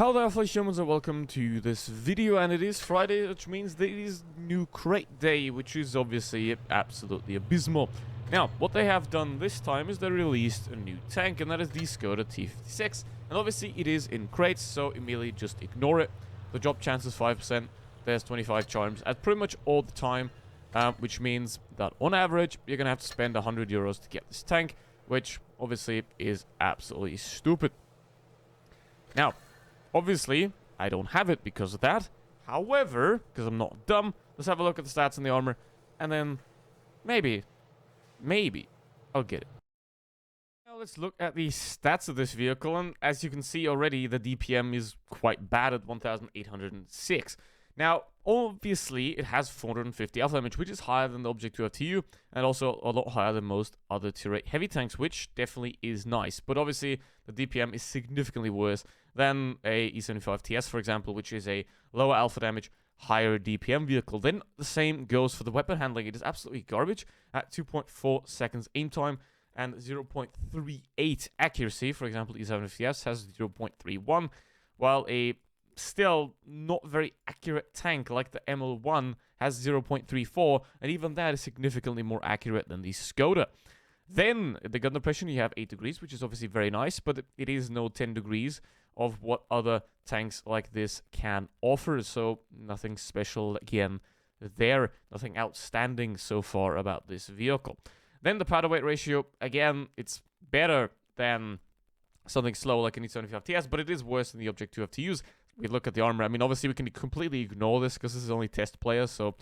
Hello there, fellow humans, and welcome to this video. And it is Friday, which means that it is new crate day, which is obviously absolutely abysmal. Now, what they have done this time is they released a new tank, and that is the Skoda T56. And obviously it is in crates, so immediately just ignore it. The drop chance is 5%. There's 25 charms at pretty much all the time, which means that on average you're gonna have to spend 100 euros to get this tank, which obviously is absolutely stupid. Now, obviously, I don't have it because of that. However, because I'm not dumb, let's have a look at the stats and the armor, and then maybe I'll get it. Now let's look at the stats of this vehicle, and as you can see already, the DPM is quite bad at 1,806. Now, obviously, it has 450 alpha damage, which is higher than the Object 2 FTU, and also a lot higher than most other tier 8 heavy tanks, which definitely is nice. But obviously, the DPM is significantly worse than a E75 TS, for example, which is a lower alpha damage, higher DPM vehicle. Then the same goes for the weapon handling. It is absolutely garbage at 2.4 seconds aim time and 0.38 accuracy. For example, E75 TS has 0.31, while a still not very accurate tank like the ML1 has 0.34, and even that is significantly more accurate than the Skoda. Then, the gun depression, you have 8 degrees, which is obviously very nice, but it is no 10 degrees of what other tanks like this can offer, so nothing special again there, nothing outstanding so far about this vehicle. Then the powder weight ratio, again, it's better than something slow like an E75 TS, but it is worse than the Object 2 FTUs. We look at the armor. I mean, obviously we can completely ignore this because this is only test players, so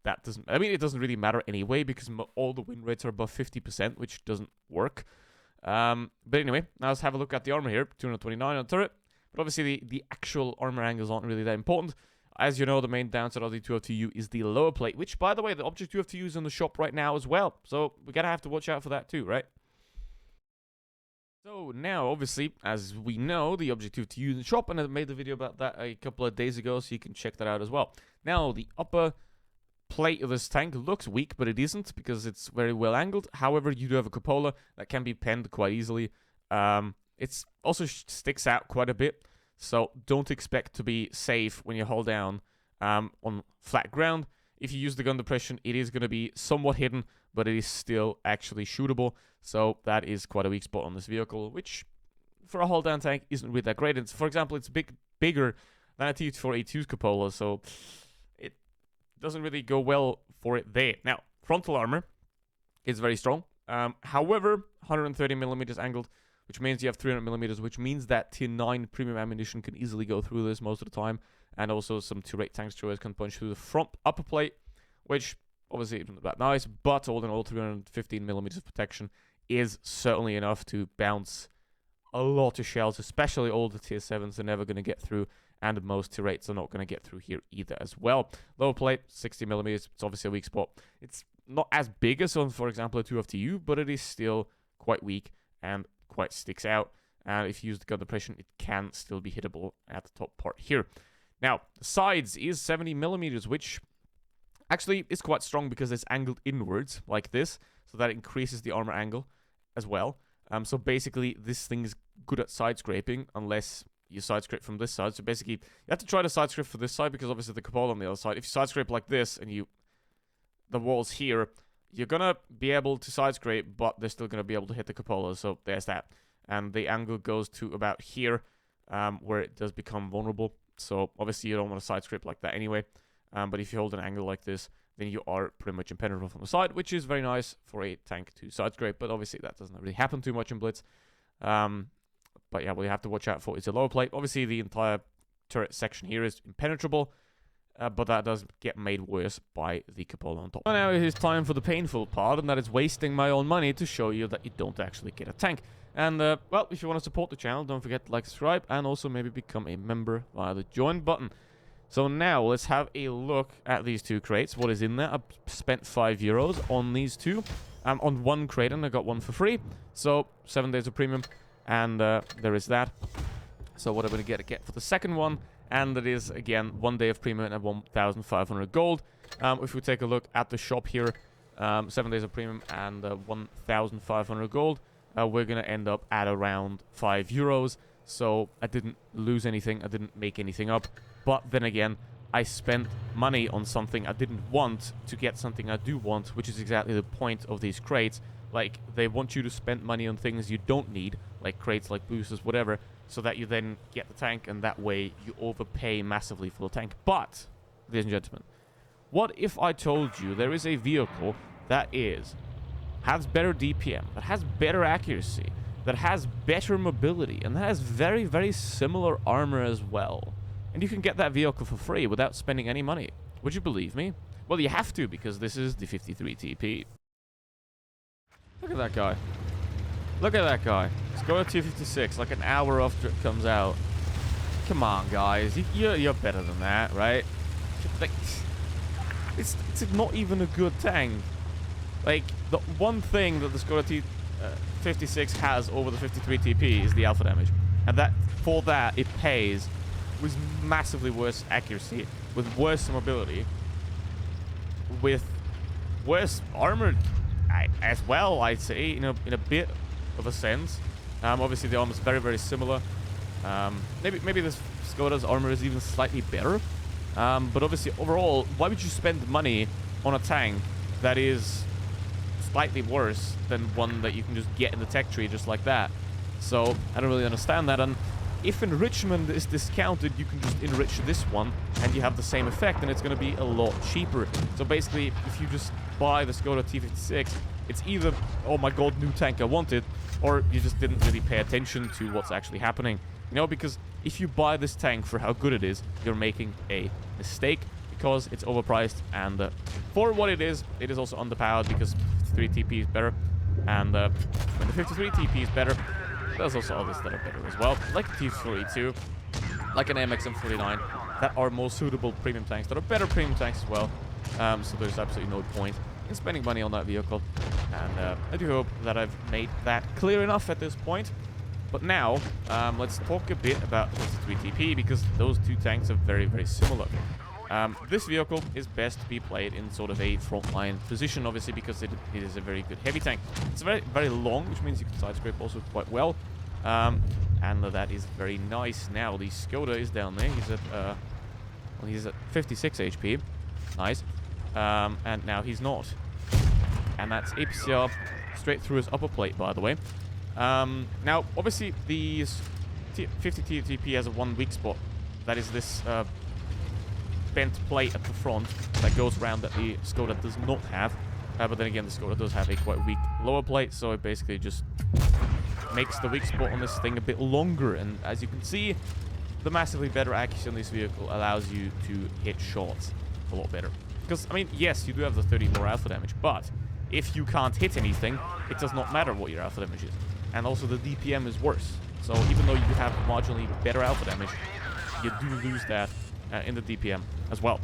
that doesn't, I mean, it doesn't really matter anyway because all the win rates are above 50%, which doesn't work. But anyway, now let's have a look at the armor here. 229 on turret. But obviously the actual armor angles aren't really that important. As you know, the main downside of the 2FTU is the lower plate, which, by the way, the Object 2FTU is in the shop right now as well. So we're going to have to watch out for that too, right? So now, obviously, as we know, the Object 2FTU is in the shop, and I made the video about that a couple of days ago, so you can check that out as well. Now, the upper plate of this tank looks weak, but it isn't because it's very well angled. However, you do have a cupola that can be penned quite easily. It's also sticks out quite a bit, so don't expect to be safe when you hold down on flat ground. If you use the gun depression, it is going to be somewhat hidden, but it is still actually shootable. So that is quite a weak spot on this vehicle, which for a hold down tank isn't really that great. It's, for example, it's bigger than a T4A2's cupola, so it doesn't really go well for it there. Now, frontal armor is very strong. However, 130 millimeters angled, which means you have 300 millimeters, which means that tier 9 premium ammunition can easily go through this most of the time. And also some tier 8 tank destroyers can punch through the front upper plate, which obviously isn't that nice, but all in all, 315 millimeters of protection is certainly enough to bounce a lot of shells, especially all the tier 7s are never going to get through, and most tier 8s are not going to get through here either as well. Lower plate, 60 millimeters, it's obviously a weak spot. It's not as big as on, for example, a 2FTU, but it is still quite weak and quite sticks out. And if you use the gun depression, it can still be hittable at the top part here. Now, the sides is 70 millimeters, which actually is quite strong because it's angled inwards like this, so that increases the armor angle as well. So basically, this thing is good at side scraping unless you side scrape from this side. So basically, you have to try to side scrape for this side because obviously the cupola on the other side. If you side scrape like this and the wall's here, you're gonna be able to side scrape, but they're still gonna be able to hit the cupola. So there's that. And the angle goes to about here, where it does become vulnerable. So obviously you don't want to side scrape like that anyway. But if you hold an angle like this, then you are pretty much impenetrable from the side, which is very nice for a tank to side scrape. But obviously that doesn't really happen too much in Blitz. But yeah, what you have to watch out for is the lower plate. Obviously the entire turret section here is impenetrable, but that does get made worse by the cupola on top. And now it is time for the painful part, and that is wasting my own money to show you that you don't actually get a tank. And, well, if you want to support the channel, don't forget to like, subscribe, and also maybe become a member via the join button. So now, let's have a look at these two crates. What is in there? I spent 5 euros on these two. On one crate, and I got one for free. So, 7 days of premium, and there is that. So what I'm going to get for the second one, and that is, again, 1 day of premium and 1,500 gold. If we take a look at the shop here, 7 days of premium and 1,500 gold. We're going to end up at around 5 euros. So I didn't lose anything. I didn't make anything up. But then again, I spent money on something I didn't want to get something I do want, which is exactly the point of these crates. Like, they want you to spend money on things you don't need, like crates, like boosters, whatever, so that you then get the tank, and that way you overpay massively for the tank. But, ladies and gentlemen, what if I told you there is a vehicle that has better DPM, that has better accuracy, that has better mobility, and that has very, very similar armor as well? And you can get that vehicle for free without spending any money. Would you believe me? Well, you have to, because this is the 53 TP. Look at that guy. Look at that guy. Skoda T56, like an hour after it comes out. Come on, guys. You're better than that, right? Like, it's not even a good tank. Like, the one thing that the Skoda T56 has over the 53 TP is the alpha damage. And for that, it pays with massively worse accuracy, with worse mobility, with worse armor as well, I'd say, in a bit of a sense. Obviously, the armor is very, very similar. Maybe this Skoda's armor is even slightly better. But obviously, overall, why would you spend money on a tank that is slightly worse than one that you can just get in the tech tree just like that? So, I don't really understand that. And if enrichment is discounted, you can just enrich this one, and you have the same effect, and it's going to be a lot cheaper. So basically, if you just buy the Skoda T56, it's either, oh my god, new tank, I want it, or you just didn't really pay attention to what's actually happening. You know, because if you buy this tank for how good it is, you're making a mistake, because it's overpriced, and for what it is also underpowered, because 53 TP is better, and when the 53 TP is better, there's also others that are better as well, like the T42, like an MX M49, that are more suitable premium tanks, that are better premium tanks as well. So there's absolutely no point in spending money on that vehicle. And I do hope that I've made that clear enough at this point. But now, let's talk a bit about the 53 TP, because those two tanks are very, very similar. This vehicle is best to be played in sort of a frontline position, obviously, because it is a very good heavy tank. It's very, very long, which means you can side scrape also quite well. And that is very nice. Now, the Skoda is down there. He's at 56 HP. Nice. And now he's not. And that's APCR straight through his upper plate, by the way. Now, obviously, the 50 TP has a one weak spot. That is this bent plate at the front that goes around that the Skoda does not have. But then again, the Skoda does have a quite weak lower plate, so it basically just makes the weak spot on this thing a bit longer. And as you can see, the massively better accuracy on this vehicle allows you to hit shots a lot better. Because, I mean, yes, you do have the 30 more alpha damage, but if you can't hit anything, it does not matter what your alpha damage is. And also the DPM is worse. So even though you have marginally better alpha damage, you do lose that in the DPM as well.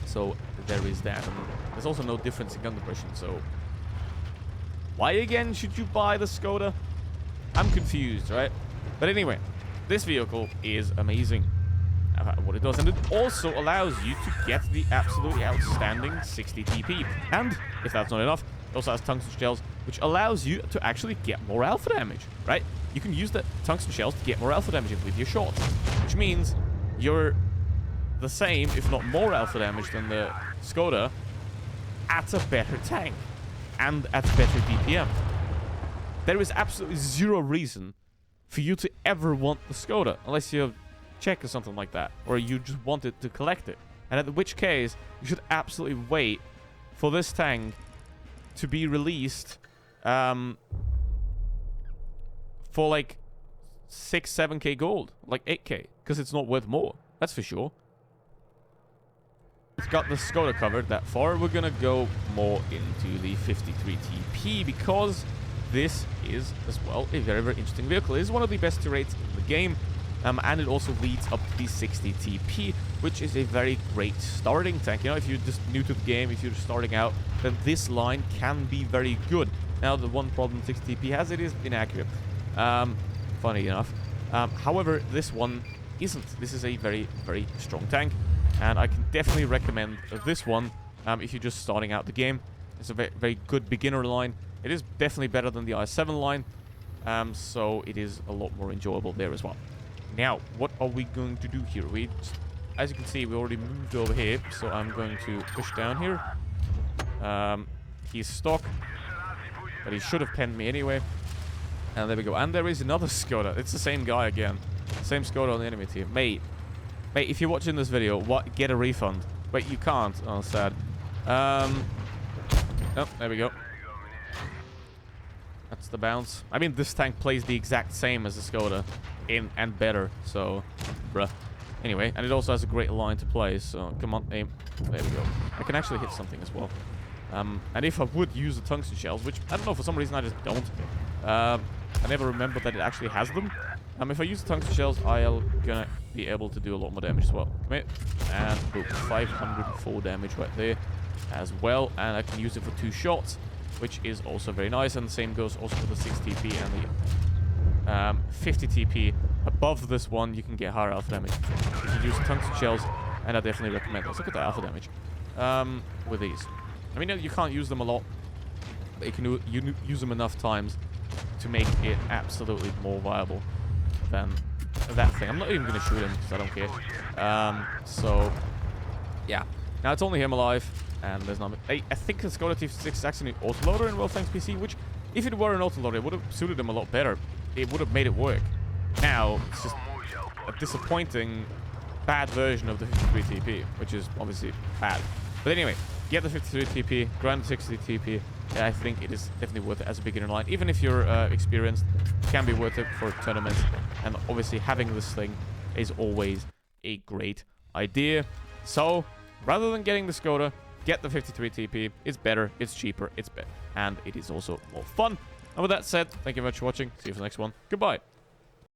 So there is that. And there's also no difference in gun depression. So why again should you buy the Skoda? I'm confused, right? But anyway, this vehicle is amazing at what it does, and it also allows you to get the absolutely outstanding 60 TP. And if that's not enough, it also has tungsten shells, which allows you to actually get more alpha damage, right? You can use the tungsten shells to get more alpha damage with your shots, which means you're the same, if not more alpha damage than the Skoda at a better tank and at better DPM. There is absolutely zero reason for you to ever want the Skoda, unless you're Czech or something like that, or you just wanted to collect it. And in which case, you should absolutely wait for this tank to be released for like 6-7k gold, like 8k, because it's not worth more, that's for sure. It's got the Skoda covered that far. We're gonna go more into the 53 TP, because this is as well a very, very interesting vehicle. It is one of the best rates in the game. And it also leads up to the 60 TP, which is a very great starting tank. You know, if you're just new to the game, if you're starting out, then this line can be very good. Now, the one problem 60 TP has, it is inaccurate. Funny enough. However, this one isn't. This is a very, very strong tank, and I can definitely recommend this one if you're just starting out the game. It's a very, very good beginner line. It is definitely better than the i7 line. So it is a lot more enjoyable there as well. Now, what are we going to do here? As you can see, we already moved over here, so I'm going to push down here. He's stuck, but he should have penned me anyway. And there we go. And there is another Skoda. It's the same guy again. Same Skoda on the enemy team. Mate, if you're watching this video, get a refund. Wait, you can't. Oh, sad. Oh, there we go. That's the bounce. I mean, this tank plays the exact same as the Skoda, and better. So, bruh. Anyway, and it also has a great line to play. So, come on, aim. There we go. I can actually hit something as well. And if I would use the tungsten shells, which I don't know, for some reason I just don't. I never remembered that it actually has them. If I use the tungsten shells, I'll gonna be able to do a lot more damage as well. Come here. And boom, 504 damage right there as well. And I can use it for 2 shots, which is also very nice. And the same goes also for the 6 TP and the 50 TP. Above this one, you can get higher alpha damage. You can use tungsten shells, and I definitely recommend those. Look at the alpha damage with these. I mean, you can't use them a lot, but you can use them enough times to make it absolutely more viable than that thing. I'm not even going to shoot him because I don't care. So, yeah. Now it's only him alive, and there's not... I think the Skoda T56 is actually an autoloader in World Tanks PC, which, if it were an autoloader, it would have suited him a lot better. It would have made it work. Now, it's just a disappointing, bad version of the 53 TP, which is obviously bad. But anyway, get the 53 TP, grind the 60 TP. I think it is definitely worth it as a beginner line. Even if you're experienced, it can be worth it for tournaments. And obviously, having this thing is always a great idea. So, rather than getting the Skoda, get the 53 TP. It's better, it's cheaper, it's better, and it is also more fun. And with that said, thank you very much for watching. See you for the next one. Goodbye.